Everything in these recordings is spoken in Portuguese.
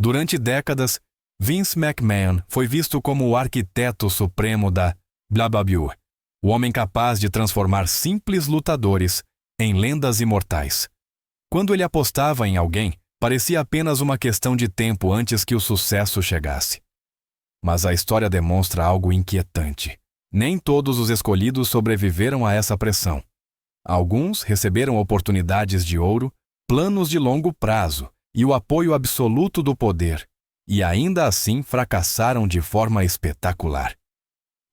Durante décadas, Vince McMahon foi visto como o arquiteto supremo da WWE, o homem capaz de transformar simples lutadores em lendas imortais. Quando ele apostava em alguém, parecia apenas uma questão de tempo antes que o sucesso chegasse. Mas a história demonstra algo inquietante. Nem todos os escolhidos sobreviveram a essa pressão. Alguns receberam oportunidades de ouro, planos de longo prazo e o apoio absoluto do poder, e ainda assim fracassaram de forma espetacular.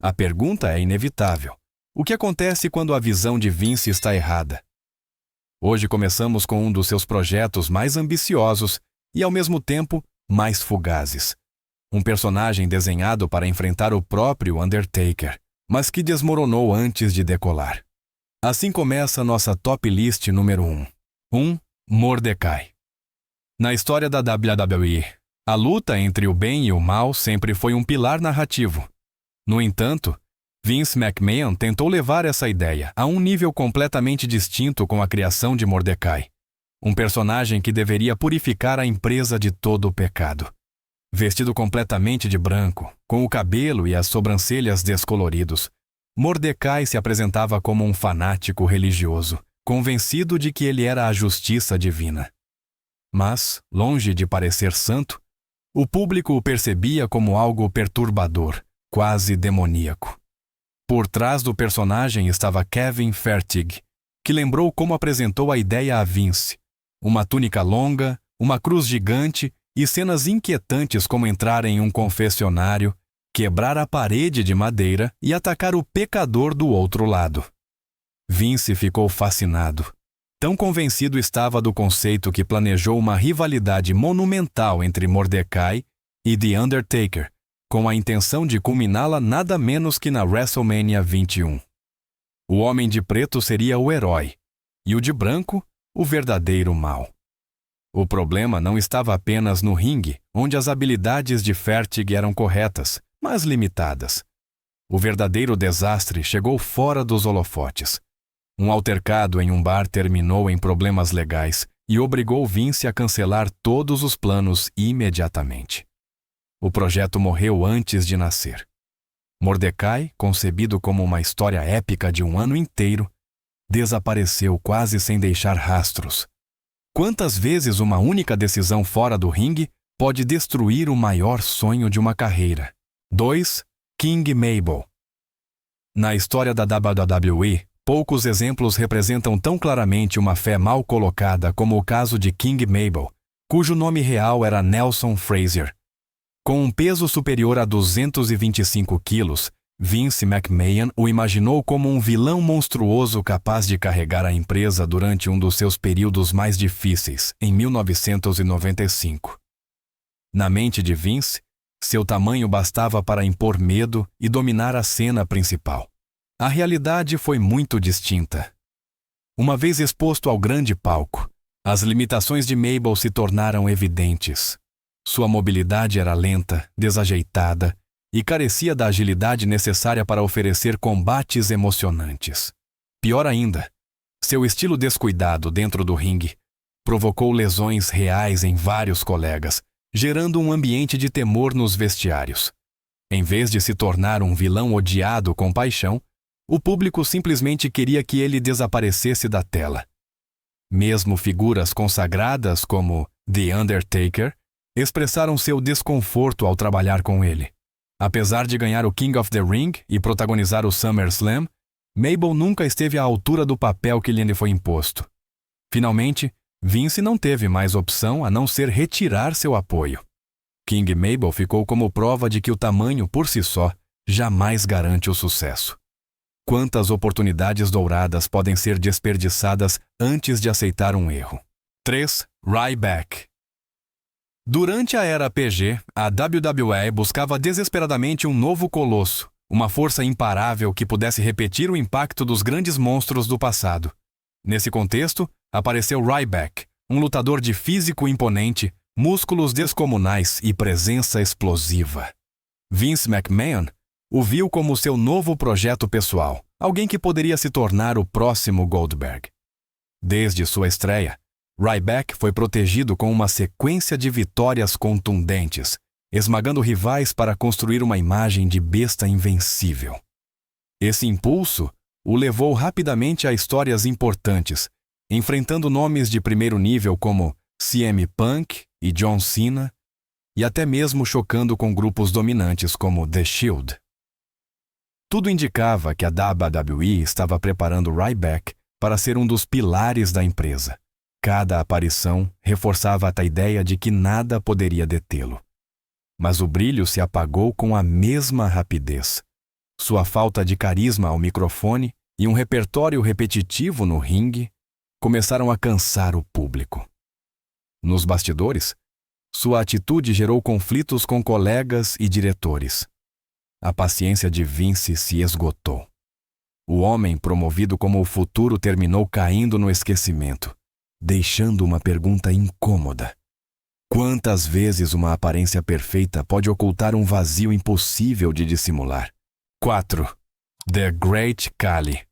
A pergunta é inevitável. O que acontece quando a visão de Vince está errada? Hoje começamos com um dos seus projetos mais ambiciosos e, ao mesmo tempo, mais fugazes. Um personagem desenhado para enfrentar o próprio Undertaker, mas que desmoronou antes de decolar. Assim começa nossa top list número 1. Mordecai. Na história da WWE, a luta entre o bem e o mal sempre foi um pilar narrativo. No entanto, Vince McMahon tentou levar essa ideia a um nível completamente distinto com a criação de Mordecai, um personagem que deveria purificar a empresa de todo o pecado. Vestido completamente de branco, com o cabelo e as sobrancelhas descoloridos, Mordecai se apresentava como um fanático religioso, convencido de que ele era a justiça divina. Mas, longe de parecer santo, o público o percebia como algo perturbador, quase demoníaco. Por trás do personagem estava Kevin Fertig, que lembrou como apresentou a ideia a Vince. Uma túnica longa, uma cruz gigante e cenas inquietantes como entrar em um confessionário, quebrar a parede de madeira e atacar o pecador do outro lado. Vince ficou fascinado. Tão convencido estava do conceito que planejou uma rivalidade monumental entre Mordecai e The Undertaker, com a intenção de culminá-la nada menos que na WrestleMania 21. O homem de preto seria o herói, e o de branco, o verdadeiro mal. O problema não estava apenas no ringue, onde as habilidades de Fertig eram corretas, mas limitadas. O verdadeiro desastre chegou fora dos holofotes. Um altercado em um bar terminou em problemas legais e obrigou Vince a cancelar todos os planos imediatamente. O projeto morreu antes de nascer. Mordecai, concebido como uma história épica de um ano inteiro, desapareceu quase sem deixar rastros. Quantas vezes uma única decisão fora do ringue pode destruir o maior sonho de uma carreira? 2. King Mabel. Na história da WWE, poucos exemplos representam tão claramente uma fé mal colocada como o caso de King Mabel, cujo nome real era Nelson Frazier. Com um peso superior a 225 quilos, Vince McMahon o imaginou como um vilão monstruoso capaz de carregar a empresa durante um dos seus períodos mais difíceis, em 1995. Na mente de Vince, seu tamanho bastava para impor medo e dominar a cena principal. A realidade foi muito distinta. Uma vez exposto ao grande palco, as limitações de Mabel se tornaram evidentes. Sua mobilidade era lenta, desajeitada e carecia da agilidade necessária para oferecer combates emocionantes. Pior ainda, seu estilo descuidado dentro do ringue provocou lesões reais em vários colegas, gerando um ambiente de temor nos vestiários. Em vez de se tornar um vilão odiado com paixão, o público simplesmente queria que ele desaparecesse da tela. Mesmo figuras consagradas como The Undertaker expressaram seu desconforto ao trabalhar com ele. Apesar de ganhar o King of the Ring e protagonizar o SummerSlam, Mabel nunca esteve à altura do papel que lhe foi imposto. Finalmente, Vince não teve mais opção a não ser retirar seu apoio. King Mabel ficou como prova de que o tamanho por si só jamais garante o sucesso. Quantas oportunidades douradas podem ser desperdiçadas antes de aceitar um erro? 3. Ryback. Durante a era PG, a WWE buscava desesperadamente um novo colosso, uma força imparável que pudesse repetir o impacto dos grandes monstros do passado. Nesse contexto, apareceu Ryback, um lutador de físico imponente, músculos descomunais e presença explosiva. Vince McMahon o viu como seu novo projeto pessoal, alguém que poderia se tornar o próximo Goldberg. Desde sua estreia, Ryback foi protegido com uma sequência de vitórias contundentes, esmagando rivais para construir uma imagem de besta invencível. Esse impulso o levou rapidamente a histórias importantes, enfrentando nomes de primeiro nível como CM Punk e John Cena, e até mesmo chocando com grupos dominantes como The Shield. Tudo indicava que a WWE estava preparando Ryback para ser um dos pilares da empresa. Cada aparição reforçava a ideia de que nada poderia detê-lo. Mas o brilho se apagou com a mesma rapidez. Sua falta de carisma ao microfone e um repertório repetitivo no ringue começaram a cansar o público. Nos bastidores, sua atitude gerou conflitos com colegas e diretores. A paciência de Vince se esgotou. O homem promovido como o futuro terminou caindo no esquecimento, deixando uma pergunta incômoda. Quantas vezes uma aparência perfeita pode ocultar um vazio impossível de dissimular? 4. The Great Khali.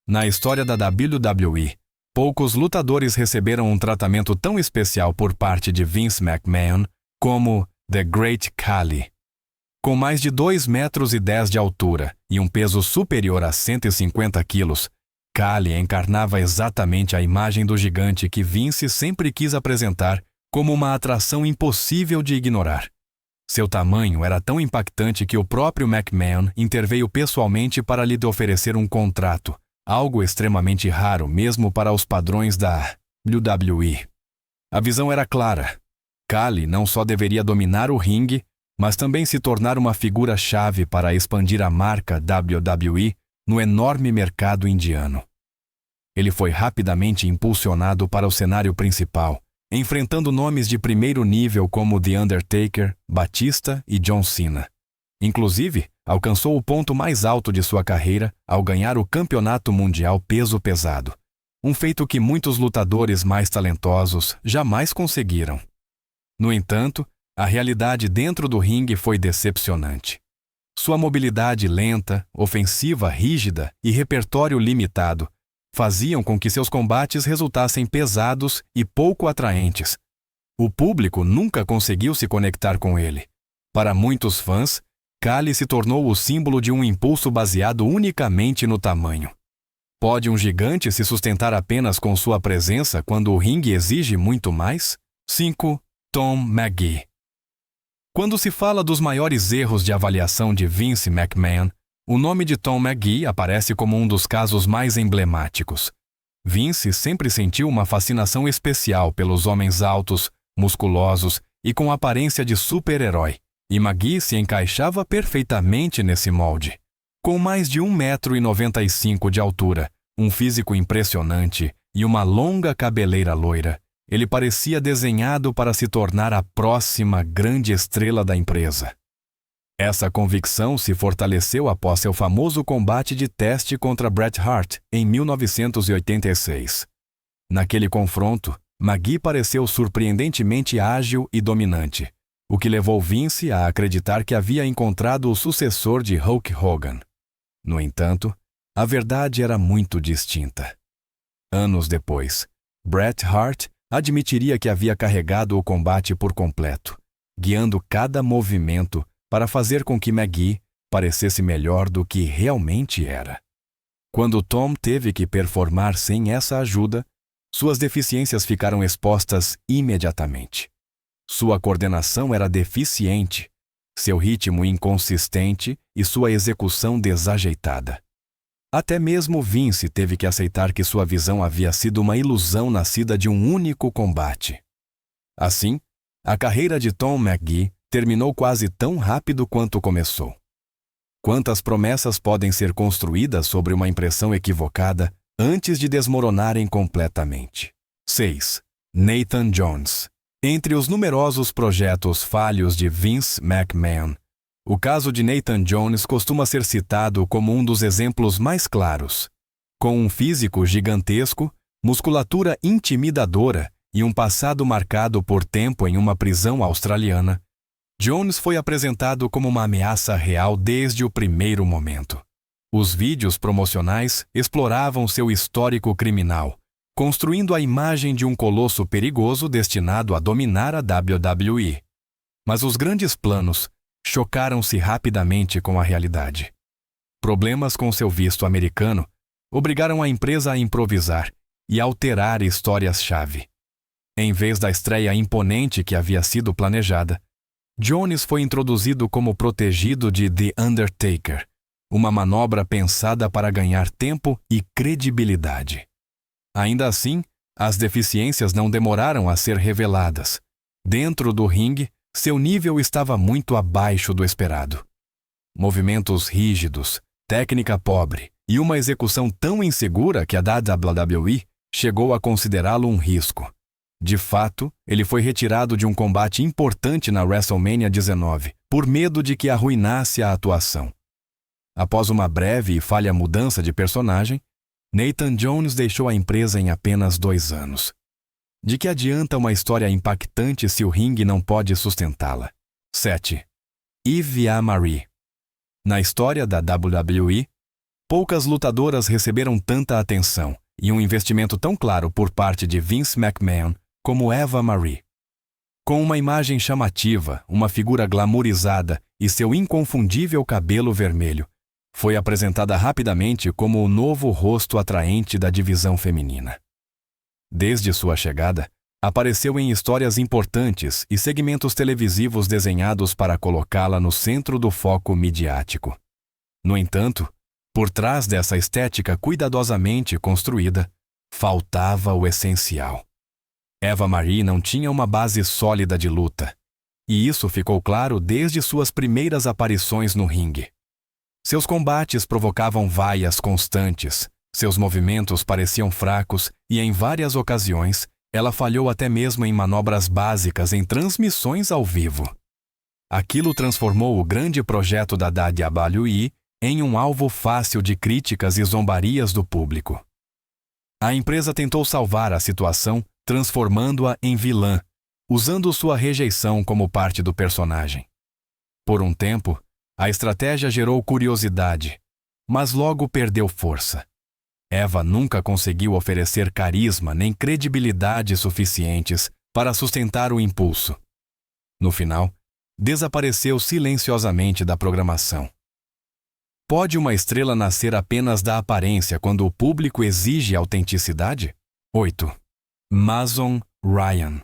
Na história da WWE, poucos lutadores receberam um tratamento tão especial por parte de Vince McMahon como The Great Khali. Com mais de 2,10 metros de altura e um peso superior a 150 quilos, Khali encarnava exatamente a imagem do gigante que Vince sempre quis apresentar como uma atração impossível de ignorar. Seu tamanho era tão impactante que o próprio McMahon interveio pessoalmente para lhe oferecer um contrato, algo extremamente raro mesmo para os padrões da WWE. A visão era clara. Khali não só deveria dominar o ringue, mas também se tornar uma figura-chave para expandir a marca WWE no enorme mercado indiano. Ele foi rapidamente impulsionado para o cenário principal, enfrentando nomes de primeiro nível como The Undertaker, Batista e John Cena. Inclusive, alcançou o ponto mais alto de sua carreira ao ganhar o Campeonato Mundial Peso Pesado, um feito que muitos lutadores mais talentosos jamais conseguiram. No entanto, a realidade dentro do ringue foi decepcionante. Sua mobilidade lenta, ofensiva rígida e repertório limitado faziam com que seus combates resultassem pesados e pouco atraentes. O público nunca conseguiu se conectar com ele. Para muitos fãs, Khali se tornou o símbolo de um impulso baseado unicamente no tamanho. Pode um gigante se sustentar apenas com sua presença quando o ringue exige muito mais? 5. Tom McGee. Quando se fala dos maiores erros de avaliação de Vince McMahon, o nome de Tom McGee aparece como um dos casos mais emblemáticos. Vince sempre sentiu uma fascinação especial pelos homens altos, musculosos e com aparência de super-herói, e McGee se encaixava perfeitamente nesse molde. Com mais de 1,95 m de altura, um físico impressionante e uma longa cabeleira loira, ele parecia desenhado para se tornar a próxima grande estrela da empresa. Essa convicção se fortaleceu após seu famoso combate de teste contra Bret Hart em 1986. Naquele confronto, McGee pareceu surpreendentemente ágil e dominante, o que levou Vince a acreditar que havia encontrado o sucessor de Hulk Hogan. No entanto, a verdade era muito distinta. Anos depois, Bret Hart admitiria que havia carregado o combate por completo, guiando cada movimento para fazer com que McGee parecesse melhor do que realmente era. Quando Tom teve que performar sem essa ajuda, suas deficiências ficaram expostas imediatamente. Sua coordenação era deficiente, seu ritmo inconsistente e sua execução desajeitada. Até mesmo Vince teve que aceitar que sua visão havia sido uma ilusão nascida de um único combate. Assim, a carreira de Tom McGee terminou quase tão rápido quanto começou. Quantas promessas podem ser construídas sobre uma impressão equivocada antes de desmoronarem completamente? 6. Nathan Jones. Entre os numerosos projetos falhos de Vince McMahon, o caso de Nathan Jones costuma ser citado como um dos exemplos mais claros. Com um físico gigantesco, musculatura intimidadora e um passado marcado por tempo em uma prisão australiana, Jones foi apresentado como uma ameaça real desde o primeiro momento. Os vídeos promocionais exploravam seu histórico criminal, construindo a imagem de um colosso perigoso destinado a dominar a WWE. Mas os grandes planos chocaram-se rapidamente com a realidade. Problemas com seu visto americano obrigaram a empresa a improvisar e alterar histórias-chave. Em vez da estreia imponente que havia sido planejada, Jones foi introduzido como protegido de The Undertaker, uma manobra pensada para ganhar tempo e credibilidade. Ainda assim, as deficiências não demoraram a ser reveladas. Dentro do ringue, seu nível estava muito abaixo do esperado. Movimentos rígidos, técnica pobre e uma execução tão insegura que a WWE chegou a considerá-lo um risco. De fato, ele foi retirado de um combate importante na WrestleMania 19, por medo de que arruinasse a atuação. Após uma breve e falha mudança de personagem, Nathan Jones deixou a empresa em apenas 2 anos. De que adianta uma história impactante se o ringue não pode sustentá-la? 7. Eve Marie. Na história da WWE, poucas lutadoras receberam tanta atenção e um investimento tão claro por parte de Vince McMahon como Eva Marie. Com uma imagem chamativa, uma figura glamourizada e seu inconfundível cabelo vermelho, foi apresentada rapidamente como o novo rosto atraente da divisão feminina. Desde sua chegada, apareceu em histórias importantes e segmentos televisivos desenhados para colocá-la no centro do foco midiático. No entanto, por trás dessa estética cuidadosamente construída, faltava o essencial. Eva Marie não tinha uma base sólida de luta, e isso ficou claro desde suas primeiras aparições no ringue. Seus combates provocavam vaias constantes, seus movimentos pareciam fracos e, em várias ocasiões, ela falhou até mesmo em manobras básicas em transmissões ao vivo. Aquilo transformou o grande projeto da WWE em um alvo fácil de críticas e zombarias do público. A empresa tentou salvar a situação transformando-a em vilã, usando sua rejeição como parte do personagem. Por um tempo, a estratégia gerou curiosidade, mas logo perdeu força. Eva nunca conseguiu oferecer carisma nem credibilidade suficientes para sustentar o impulso. No final, desapareceu silenciosamente da programação. Pode uma estrela nascer apenas da aparência quando o público exige autenticidade? 8. Mason Ryan.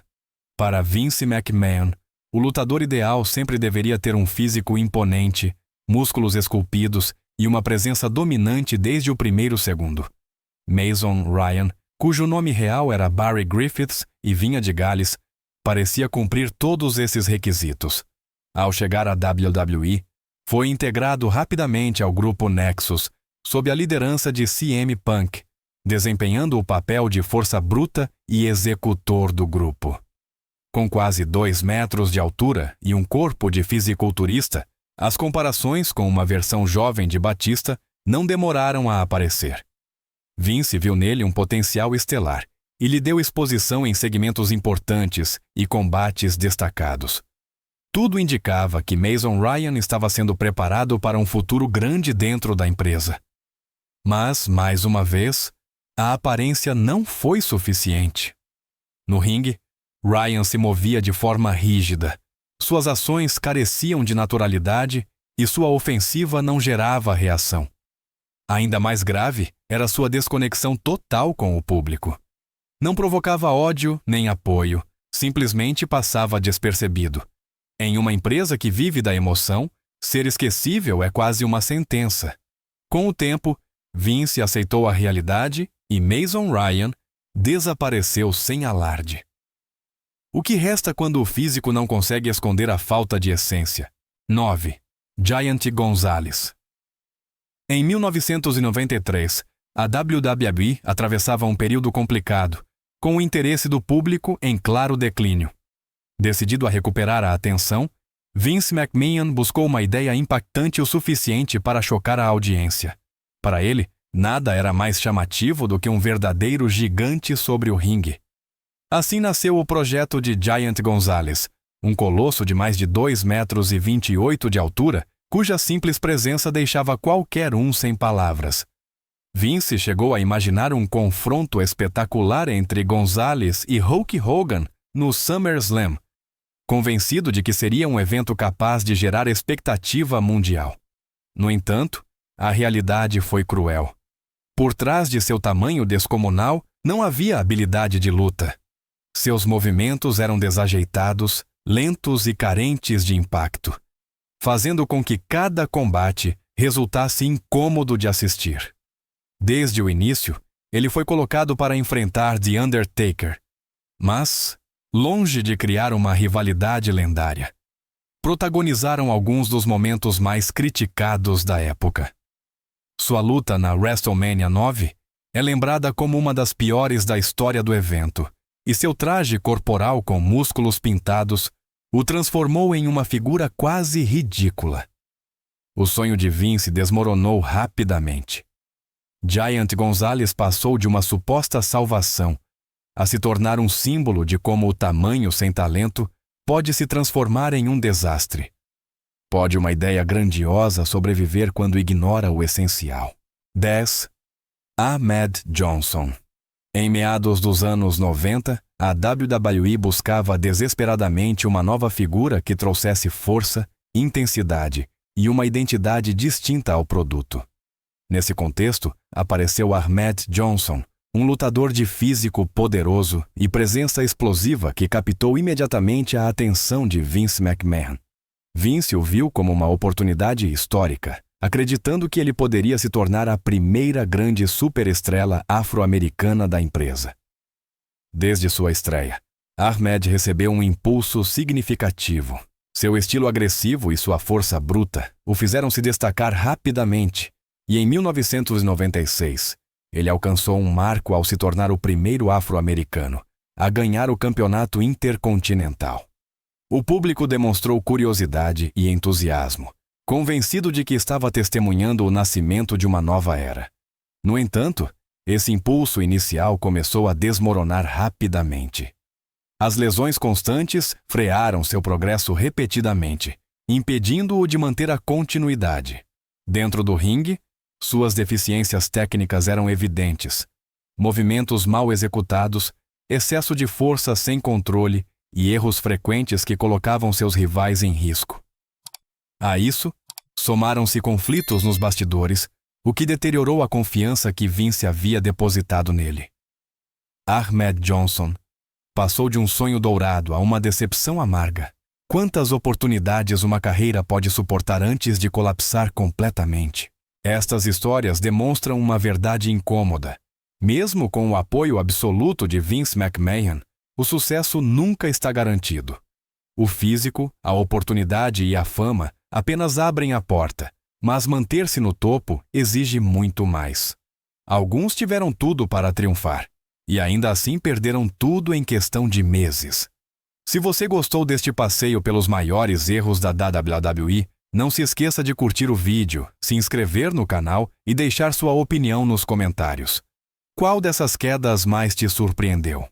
Para Vince McMahon, o lutador ideal sempre deveria ter um físico imponente, músculos esculpidos e uma presença dominante desde o primeiro segundo. Mason Ryan, cujo nome real era Barry Griffiths e vinha de Gales, parecia cumprir todos esses requisitos. Ao chegar à WWE, foi integrado rapidamente ao grupo Nexus, sob a liderança de CM Punk, desempenhando o papel de força bruta e executor do grupo. Com quase 2 metros de altura e um corpo de fisiculturista, as comparações com uma versão jovem de Batista não demoraram a aparecer. Vince viu nele um potencial estelar e lhe deu exposição em segmentos importantes e combates destacados. Tudo indicava que Mason Ryan estava sendo preparado para um futuro grande dentro da empresa. Mas, mais uma vez, a aparência não foi suficiente. No ringue, Ryan se movia de forma rígida. Suas ações careciam de naturalidade e sua ofensiva não gerava reação. Ainda mais grave era sua desconexão total com o público. Não provocava ódio nem apoio, simplesmente passava despercebido. Em uma empresa que vive da emoção, ser esquecível é quase uma sentença. Com o tempo, Vince aceitou a realidade e Mason Ryan desapareceu sem alarde. O que resta quando o físico não consegue esconder a falta de essência? 9. Giant Gonzalez. Em 1993, a WWE atravessava um período complicado, com o interesse do público em claro declínio. Decidido a recuperar a atenção, Vince McMahon buscou uma ideia impactante o suficiente para chocar a audiência. Para ele, nada era mais chamativo do que um verdadeiro gigante sobre o ringue. Assim nasceu o projeto de Giant Gonzalez, um colosso de mais de 2,28 metros de altura, cuja simples presença deixava qualquer um sem palavras. Vince chegou a imaginar um confronto espetacular entre Gonzalez e Hulk Hogan no SummerSlam, convencido de que seria um evento capaz de gerar expectativa mundial. No entanto, a realidade foi cruel. Por trás de seu tamanho descomunal, não havia habilidade de luta. Seus movimentos eram desajeitados, lentos e carentes de impacto, fazendo com que cada combate resultasse incômodo de assistir. Desde o início, ele foi colocado para enfrentar The Undertaker, mas, longe de criar uma rivalidade lendária, protagonizaram alguns dos momentos mais criticados da época. Sua luta na WrestleMania 9 é lembrada como uma das piores da história do evento, e seu traje corporal com músculos pintados o transformou em uma figura quase ridícula. O sonho de Vince desmoronou rapidamente. Giant Gonzalez passou de uma suposta salvação a se tornar um símbolo de como o tamanho sem talento pode se transformar em um desastre. Pode uma ideia grandiosa sobreviver quando ignora o essencial. 10. Ahmed Johnson. Em meados dos anos 90, a WWE buscava desesperadamente uma nova figura que trouxesse força, intensidade e uma identidade distinta ao produto. Nesse contexto, apareceu Ahmed Johnson, um lutador de físico poderoso e presença explosiva que captou imediatamente a atenção de Vince McMahon. Vince o viu como uma oportunidade histórica, acreditando que ele poderia se tornar a primeira grande superestrela afro-americana da empresa. Desde sua estreia, Ahmed recebeu um impulso significativo. Seu estilo agressivo e sua força bruta o fizeram se destacar rapidamente, e em 1996, ele alcançou um marco ao se tornar o primeiro afro-americano a ganhar o campeonato intercontinental. O público demonstrou curiosidade e entusiasmo, convencido de que estava testemunhando o nascimento de uma nova era. No entanto, esse impulso inicial começou a desmoronar rapidamente. As lesões constantes frearam seu progresso repetidamente, impedindo-o de manter a continuidade. Dentro do ringue, suas deficiências técnicas eram evidentes. Movimentos mal executados, excesso de força sem controle e erros frequentes que colocavam seus rivais em risco. A isso, somaram-se conflitos nos bastidores, o que deteriorou a confiança que Vince havia depositado nele. Ahmed Johnson passou de um sonho dourado a uma decepção amarga. Quantas oportunidades uma carreira pode suportar antes de colapsar completamente? Estas histórias demonstram uma verdade incômoda. Mesmo com o apoio absoluto de Vince McMahon, o sucesso nunca está garantido. O físico, a oportunidade e a fama apenas abrem a porta, mas manter-se no topo exige muito mais. Alguns tiveram tudo para triunfar, e ainda assim perderam tudo em questão de meses. Se você gostou deste passeio pelos maiores erros da WWE, não se esqueça de curtir o vídeo, se inscrever no canal e deixar sua opinião nos comentários. Qual dessas quedas mais te surpreendeu?